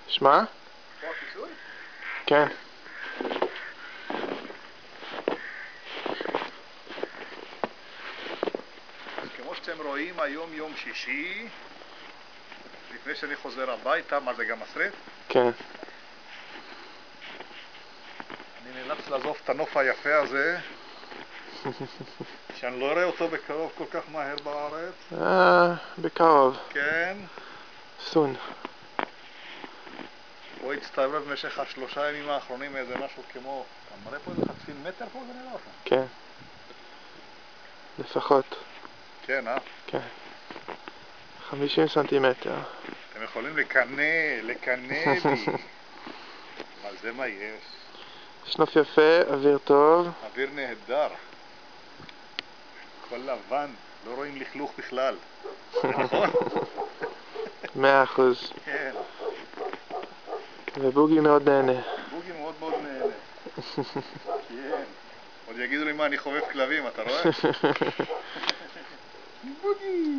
שמע? פה הכיסוי? כן. אז כמו שאתם רואים, היום יום שישי, לפני שאני חוזר הביתה, מה זה גם מסריט? כן. אני נאלץ לעזוב את הנוף היפה הזה, שאני לא אראה אותו בקרוב כל כך מהר בארץ. בקרוב. כן. סון. הוא הצטרף במשך השלושה ימים האחרונים איזה משהו כמו... אתה מראה פה איזה חצי מטר פה זה נראה לך? כן. לפחות. כן, כן. 50 סנטימטר. אתם יכולים לקנא בי. אבל זה מה יש. יש נוף יפה, אוויר טוב. אוויר נהדר. כל לבן, לא רואים לכלוך בכלל. זה נכון? 100%. כן. ובוגי מאוד נהנה. בוגי מאוד מאוד נהנה. כן. עוד יגידו לי מה, אני חובב כלבים, אתה רואה? בוגי!